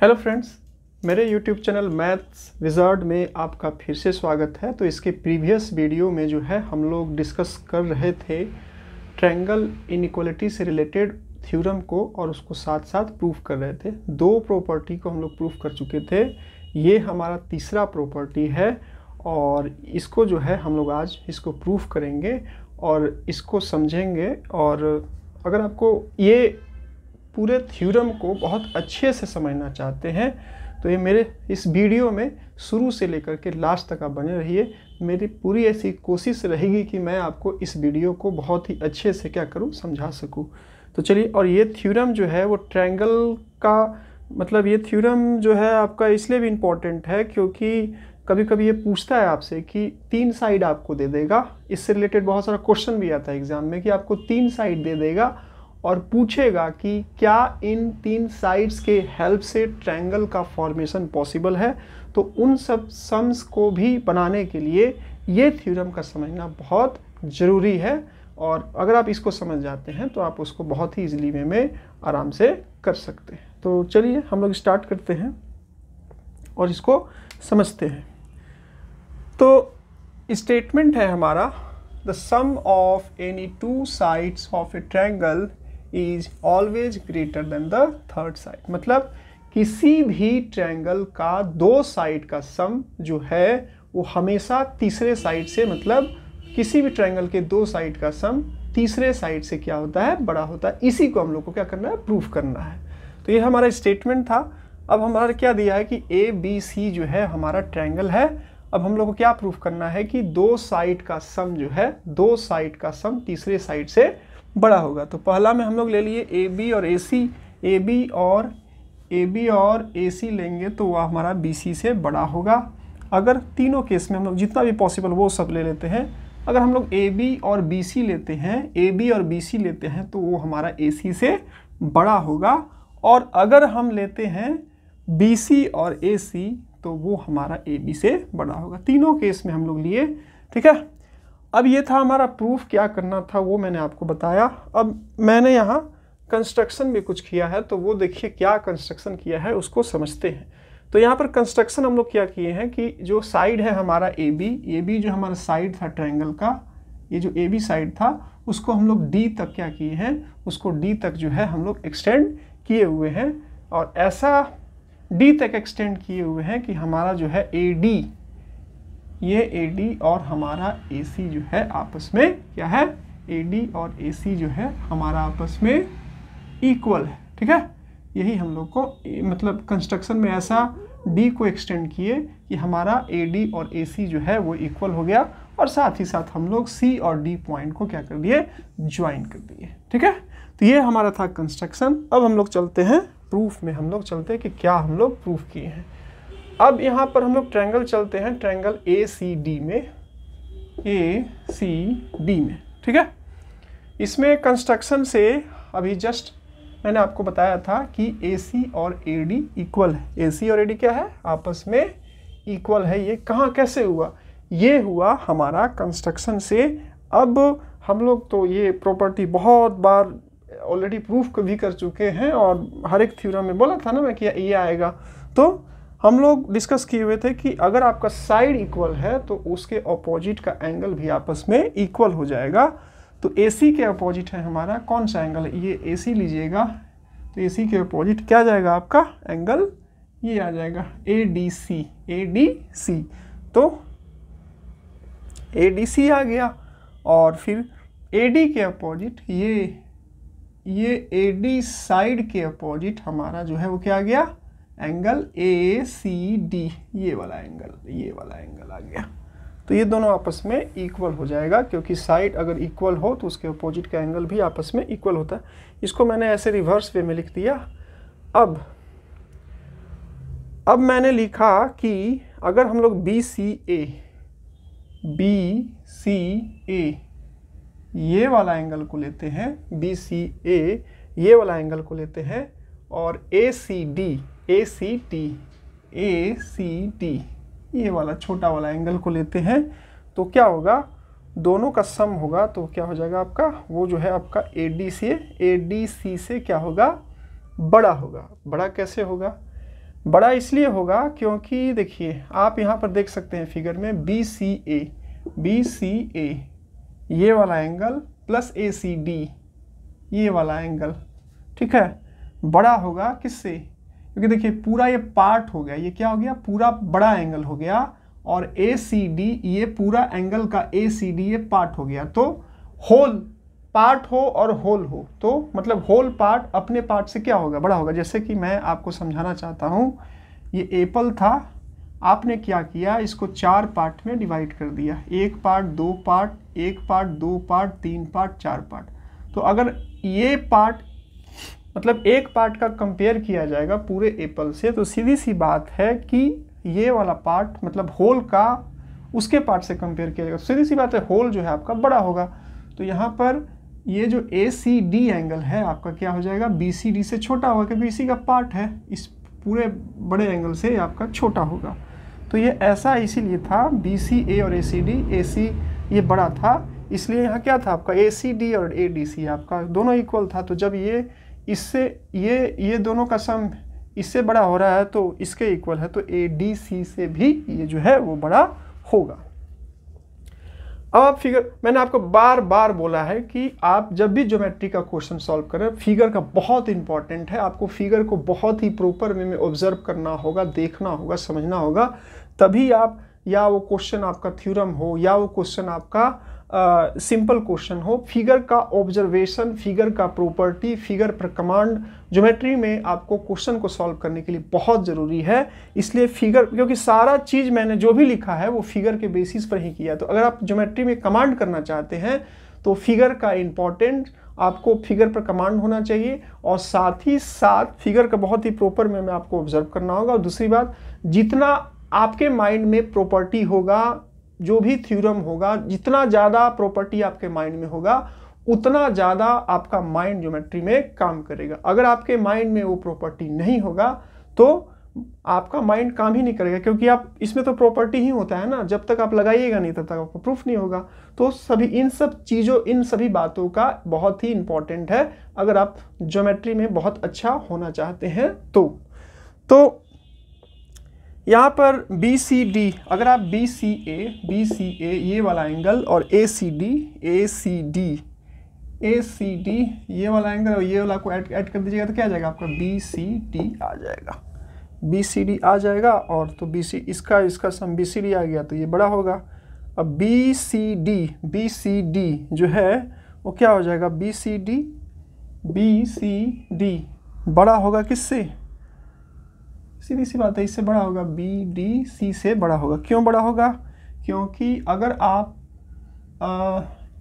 Hello friends, मेरे YouTube channel maths wizard में आपका फिर से स्वागत है। तो इसके प्रीवियस वीडियो में जो है हम लोग डिस्कस कर रहे थे ट्रायंगल इनइक्वालिटी से रिलेटेड थ्योरम को और उसको साथ साथ प्रूफ कर रहे थे। दो प्रॉपर्टी को हम लोग प्रूफ कर चुके थे, ये हमारा तीसरा प्रॉपर्टी है और इसको जो है हम लोग आज इसको प्रूफ करेंगे और इसको समझेंगे। और अगर आपको ये पूरे थ्योरम को बहुत अच्छे से समझना चाहते हैं तो ये मेरे इस वीडियो में शुरू से लेकर के लास्ट तक आप बने रहिए। मेरी पूरी ऐसी कोशिश रहेगी कि मैं आपको इस वीडियो को बहुत ही अच्छे से क्या करूं, समझा सकूं। तो चलिए, और ये थ्योरम जो है वो ट्रायंगल का मतलब ये थ्योरम जो है आपका इसलिए भी इम्पोर्टेंट है क्योंकि कभी कभी ये पूछता है आपसे कि तीन साइड आपको दे देगा। इससे रिलेटेड बहुत सारा क्वेश्चन भी आता है एग्जाम में कि आपको तीन साइड दे देगा और पूछेगा कि क्या इन तीन साइड्स के हेल्प से ट्रायंगल का फॉर्मेशन पॉसिबल है। तो उन सब सम्स को भी बनाने के लिए ये थ्योरम का समझना बहुत ज़रूरी है और अगर आप इसको समझ जाते हैं तो आप उसको बहुत ही इजीली वे में आराम से कर सकते हैं। तो चलिए हम लोग स्टार्ट करते हैं और इसको समझते हैं। तो स्टेटमेंट है हमारा, the sum of any two sides of a triangle is always greater than the third side. मतलब किसी भी ट्रायंगल का दो साइड का सम जो है वो हमेशा तीसरे साइड से, मतलब किसी भी ट्रायंगल के दो साइड का सम तीसरे साइड से क्या होता है, बड़ा होता है। इसी को हम लोग को क्या करना है, प्रूफ करना है। तो ये हमारा स्टेटमेंट था। अब हमारा क्या दिया है कि ए बी सी जो है हमारा ट्रायंगल है। अब हम लोग को क्या प्रूफ करना है कि दो साइड का सम जो है, दो साइड का सम तीसरे साइड से बड़ा होगा। तो पहला में हम लोग ले लिए ए बी और ए सी। ए बी और ए सी लेंगे तो वह हमारा बी सी से बड़ा होगा। अगर तीनों केस में हम लोग जितना भी पॉसिबल वो सब ले लेते हैं। अगर हम लोग ए बी और बी सी लेते हैं, ए बी और बी सी लेते हैं तो वो हमारा ए सी से बड़ा होगा। और अगर हम लेते हैं बी सी और ए सी तो वो हमारा ए बी से बड़ा होगा। तीनों केस में हम लोग लिए, ठीक है। अब ये था हमारा प्रूफ, क्या करना था वो मैंने आपको बताया। अब मैंने यहाँ कंस्ट्रक्शन भी कुछ किया है तो वो देखिए क्या कंस्ट्रक्शन किया है उसको समझते हैं। तो यहाँ पर कंस्ट्रक्शन हम लोग क्या किए हैं कि जो साइड है हमारा ए बी जो हमारा साइड था ट्रायंगल का, ये जो ए बी साइड था उसको हम लोग डी तक क्या किए हैं, उसको डी तक जो है हम लोग एक्सटेंड किए हुए हैं। और ऐसा डी तक एक्सटेंड किए हुए हैं कि हमारा जो है ए डी, ये ए डी और हमारा ए सी जो है आपस में क्या है, ए डी और ए सी जो है हमारा आपस में इक्वल है, ठीक है। यही हम लोग को मतलब कंस्ट्रक्शन में ऐसा डी को एक्सटेंड किए कि हमारा ए डी और ए सी जो है वो इक्वल हो गया और साथ ही साथ हम लोग सी और डी पॉइंट को क्या कर दिए, ज्वाइन कर दिए, ठीक है। तो ये हमारा था कंस्ट्रक्शन। अब हम लोग चलते हैं प्रूफ में, हम लोग चलते हैं कि क्या हम लोग प्रूफ किए हैं। अब यहाँ पर हम लोग ट्रायंगल चलते हैं, ट्रायंगल ए सी डी में, ए सी डी में, ठीक है। इसमें कंस्ट्रक्शन से अभी जस्ट मैंने आपको बताया था कि ए सी और ए डी इक्वल है। ए सी और ए डी क्या है, आपस में इक्वल है। ये कहाँ कैसे हुआ, ये हुआ हमारा कंस्ट्रक्शन से। अब हम लोग तो ये प्रॉपर्टी बहुत बार ऑलरेडी प्रूफ भी कर चुके हैं और हर एक थ्योरम में बोला था ना मैं कि ये आएगा। तो हम लोग डिस्कस किए हुए थे कि अगर आपका साइड इक्वल है तो उसके अपोजिट का एंगल भी आपस में इक्वल हो जाएगा। तो AC के अपोजिट है हमारा कौन सा एंगल है, ये AC लीजिएगा। तो AC के अपोजिट क्या जाएगा आपका एंगल, ये आ जाएगा ADC, ADC। तो ADC आ गया और फिर AD के अपोजिट ये AD साइड के अपोजिट हमारा जो है वो क्या आ गया, एंगल ACD, ये वाला एंगल आ गया। तो ये दोनों आपस में इक्वल हो जाएगा क्योंकि साइड अगर इक्वल हो तो उसके अपोजिट का एंगल भी आपस में इक्वल होता है। इसको मैंने ऐसे रिवर्स वे में लिख दिया। अब मैंने लिखा कि अगर हम लोग BCA ये वाला एंगल को लेते हैं, BCA ये वाला एंगल को लेते हैं और ACD ये वाला छोटा वाला एंगल को लेते हैं तो क्या होगा, दोनों का सम होगा तो क्या हो जाएगा आपका, वो जो है आपका ADC से क्या होगा, बड़ा होगा। बड़ा कैसे होगा, बड़ा इसलिए होगा क्योंकि देखिए आप यहाँ पर देख सकते हैं फिगर में BCA ये वाला एंगल प्लस ACD ये वाला एंगल, ठीक है, बड़ा होगा किससे? क्योंकि देखिए पूरा ये पार्ट हो गया, ये क्या हो गया, पूरा बड़ा एंगल हो गया, और ACD ये पूरा एंगल का ACD ये पार्ट हो गया। तो होल पार्ट हो और होल हो तो मतलब होल पार्ट अपने पार्ट से क्या होगा, बड़ा होगा। जैसे कि मैं आपको समझाना चाहता हूँ, ये एप्पल था, आपने क्या किया, इसको 4 पार्ट में डिवाइड कर दिया, 1 part 2 part 1 part 2 part 3 part 4 part. तो अगर ये पार्ट मतलब एक पार्ट का कंपेयर किया जाएगा पूरे एप्पल से, तो सीधी सी बात है कि ये वाला पार्ट मतलब होल का उसके पार्ट से कंपेयर किया जाएगा, सीधी सी बात है होल जो है आपका बड़ा होगा। तो यहाँ पर ये जो ACD एंगल है आपका क्या हो जाएगा, BCD से छोटा होगा, क्योंकि इसी का पार्ट है, इस पूरे बड़े एंगल से आपका छोटा होगा। तो ये ऐसा इसीलिए था, BCA और ACD, AC ये बड़ा था इसलिए यहाँ क्या था आपका ACD और ADC आपका दोनों इक्वल था। तो जब ये इससे ये दोनों का सम इससे बड़ा हो रहा है तो इसके इक्वल है, तो ADC से भी ये जो है वो बड़ा होगा। अब आप फिगर, मैंने आपको बार बार बोला है कि आप जब भी ज्योमेट्री का क्वेश्चन सॉल्व करें, फिगर का बहुत इंपॉर्टेंट है, आपको फिगर को बहुत ही प्रॉपर वे में ऑब्जर्व करना होगा, देखना होगा, समझना होगा, तभी आप, या वो क्वेश्चन आपका थ्योरम हो या वो क्वेश्चन आपका सिंपल क्वेश्चन हो, फिगर का ऑब्जर्वेशन, फिगर का प्रॉपर्टी, फिगर पर कमांड ज्योमेट्री में आपको क्वेश्चन को सॉल्व करने के लिए बहुत ज़रूरी है। इसलिए फिगर, क्योंकि सारा चीज़ मैंने जो भी लिखा है वो फिगर के बेसिस पर ही किया। तो अगर आप ज्योमेट्री में कमांड करना चाहते हैं तो फिगर का इम्पॉर्टेंट, आपको फिगर पर कमांड होना चाहिए, और साथ ही साथ फिगर का बहुत ही प्रॉपर में आपको ऑब्जर्व करना होगा। और दूसरी बात, जितना आपके माइंड में प्रॉपर्टी होगा, जो भी थ्योरम होगा, जितना ज़्यादा प्रॉपर्टी आपके माइंड में होगा उतना ज़्यादा आपका माइंड ज्योमेट्री में काम करेगा। अगर आपके माइंड में वो प्रॉपर्टी नहीं होगा तो आपका माइंड काम ही नहीं करेगा, क्योंकि आप इसमें तो प्रॉपर्टी ही होता है ना, जब तक आप लगाइएगा नहीं तब तक आपको प्रूफ नहीं होगा। तो सभी इन सब चीज़ों, इन सभी बातों का बहुत ही इंपॉर्टेंट है अगर आप ज्योमेट्री में बहुत अच्छा होना चाहते हैं तो यहाँ पर BCD, अगर आप BCA ये वाला एंगल और ACD ये वाला एंगल और ये वाला को ऐड कर दीजिएगा तो क्या आ जाएगा आपका BCD आ जाएगा, BCD आ जाएगा। और तो इसका सम BCD आ गया तो ये बड़ा होगा। अब BCD जो है वो क्या हो जाएगा, BCD बड़ा होगा किससे, सीधी सी बात है, इससे बड़ा होगा, BDC से बड़ा होगा। क्यों बड़ा होगा, क्योंकि अगर आप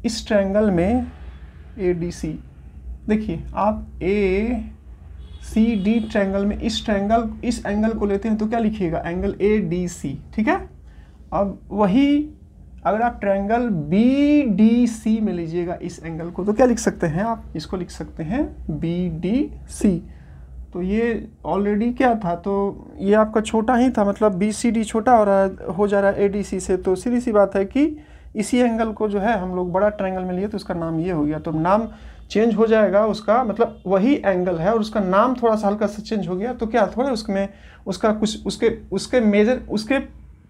इस ट्रायंगल में ADC, देखिए आप ACD ट्रायंगल में इस एंगल को लेते हैं तो क्या लिखिएगा, एंगल ADC, ठीक है। अब वही अगर आप ट्रायंगल BDC में लीजिएगा इस एंगल को तो क्या लिख सकते हैं आप, इसको लिख सकते हैं BDC। तो ये ऑलरेडी क्या था, तो ये आपका छोटा ही था, मतलब BCD छोटा हो जा रहा है ADC से, तो सीधी सी बात है कि इसी एंगल को जो है हम लोग बड़ा ट्रायंगल में लिए तो उसका नाम ये हो गया। तो नाम चेंज हो जाएगा उसका, मतलब वही एंगल है और उसका नाम थोड़ा सा हल्का सा चेंज हो गया, तो क्या थोड़ा उसमें उसका कुछ उसके मेजर, उसके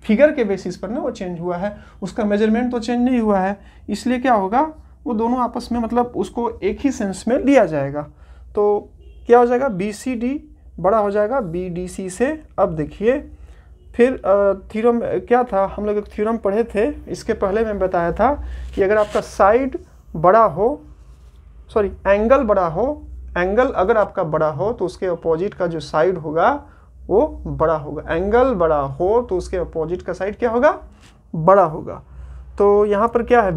फिगर के बेसिस पर ना वो चेंज हुआ है, उसका मेजरमेंट तो चेंज नहीं हुआ है, इसलिए क्या होगा वो दोनों आपस में मतलब उसको एक ही सेंस में लिया जाएगा। तो क्या हो जाएगा, BCD बड़ा हो जाएगा BDC से। अब देखिए फिर थ्योरम क्या था, हम लोग एक थ्योरम पढ़े थे, इसके पहले मैं बताया था कि अगर आपका साइड बड़ा हो, सॉरी एंगल बड़ा हो, एंगल अगर आपका बड़ा हो तो उसके अपोजिट का जो साइड होगा वो बड़ा होगा, एंगल बड़ा हो तो उसके अपोजिट का साइड क्या होगा, बड़ा होगा। तो यहाँ पर क्या है,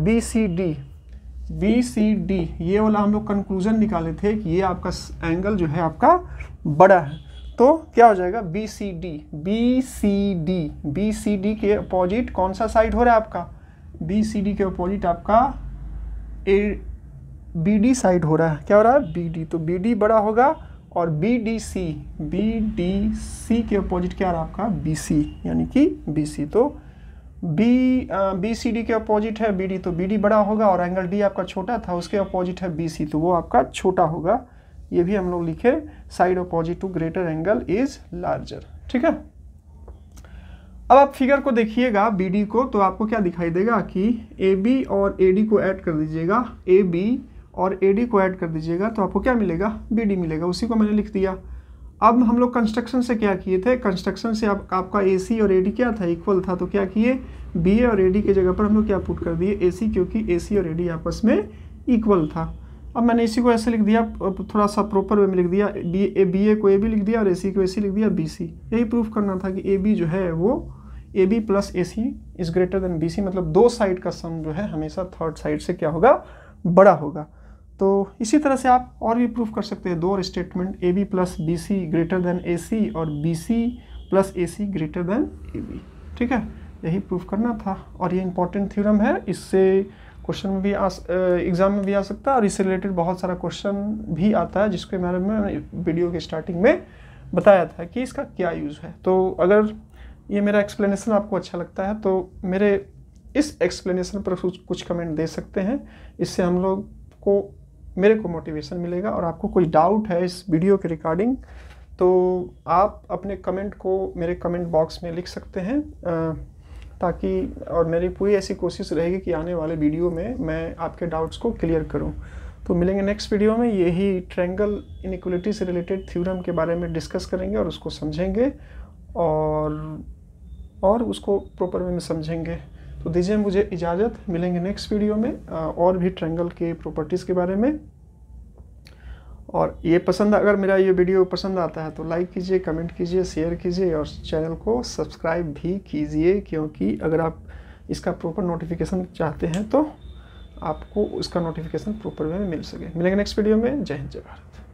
BCD ये वाला हम लोग कंक्लूजन निकाले थे कि ये आपका एंगल जो है आपका बड़ा है, तो क्या हो जाएगा BCD के अपोजिट कौन सा साइड हो रहा है आपका, BCD के अपोजिट आपका BD साइड हो रहा है, क्या हो रहा है BD, तो BD बड़ा होगा। और BDC के अपोजिट क्या रहा आपका BC, यानी कि BC। तो BCD के अपोजिट है BD, तो BD बड़ा होगा, और एंगल D आपका छोटा था उसके अपोजिट है BC, तो वो आपका छोटा होगा। ये भी हम लोग लिखे, side opposite to greater angle is larger. ठीक है। अब आप फिगर को देखिएगा BD को, तो आपको क्या दिखाई देगा कि AB और AD को ऐड कर दीजिएगा, AB और AD को ऐड कर दीजिएगा, तो आपको क्या मिलेगा, BD मिलेगा। उसी को मैंने लिख दिया। अब हम लोग कंस्ट्रक्शन से क्या किए थे, कंस्ट्रक्शन से आपका AC और AD क्या था, इक्वल था, तो क्या किए, BA और AD की जगह पर हम लोग क्या पुट कर दिए, AC, क्योंकि AC और AD आपस में इक्वल था। अब मैंने इसी को ऐसे लिख दिया, थोड़ा सा प्रॉपर वे में लिख दिया, BA को AB लिख दिया और AC को AC लिख दिया, BC। यही प्रूफ करना था कि AB जो है वो AB plus AC is greater than BC, मतलब दो साइड का सम जो है हमेशा थर्ड साइड से क्या होगा, बड़ा होगा। तो इसी तरह से आप और भी प्रूफ कर सकते हैं, दो और statement, AB plus BC greater than AC और BC plus AC greater than AB। ठीक है, यही प्रूफ करना था। और ये इंपॉर्टेंट थ्योरम है, इससे क्वेश्चन में भी एग्जाम में भी आ सकता है, और इससे रिलेटेड बहुत सारा क्वेश्चन भी आता है, जिसके बारे में मैंने वीडियो के स्टार्टिंग में बताया था कि इसका क्या यूज़ है। तो अगर ये मेरा एक्सप्लेनेशन आपको अच्छा लगता है तो मेरे इस एक्सप्लेनेशन पर कुछ कमेंट दे सकते हैं, इससे हम लोग को, मेरे को मोटिवेशन मिलेगा। और आपको कोई डाउट है इस वीडियो के रिगार्डिंग तो आप अपने कमेंट को मेरे कमेंट बॉक्स में लिख सकते हैं, ताकि, और मेरी पूरी ऐसी कोशिश रहेगी कि आने वाले वीडियो में मैं आपके डाउट्स को क्लियर करूं। तो मिलेंगे नेक्स्ट वीडियो में, यही ट्रायंगल इनइक्वालिटी से रिलेटेड थ्योरम के बारे में डिस्कस करेंगे और उसको समझेंगे और उसको प्रॉपर वे में समझेंगे। तो दीजिए मुझे इजाज़त, मिलेंगे नेक्स्ट वीडियो में और भी ट्रायंगल के प्रॉपर्टीज़ के बारे में। और ये अगर मेरा ये वीडियो पसंद आता है तो लाइक कीजिए, कमेंट कीजिए, शेयर कीजिए और चैनल को सब्सक्राइब भी कीजिए, क्योंकि अगर आप इसका प्रॉपर नोटिफिकेशन चाहते हैं तो आपको उसका नोटिफिकेशन प्रॉपर वे में मिल सके। मिलेंगे नेक्स्ट वीडियो में। जय हिंद, जय भारत।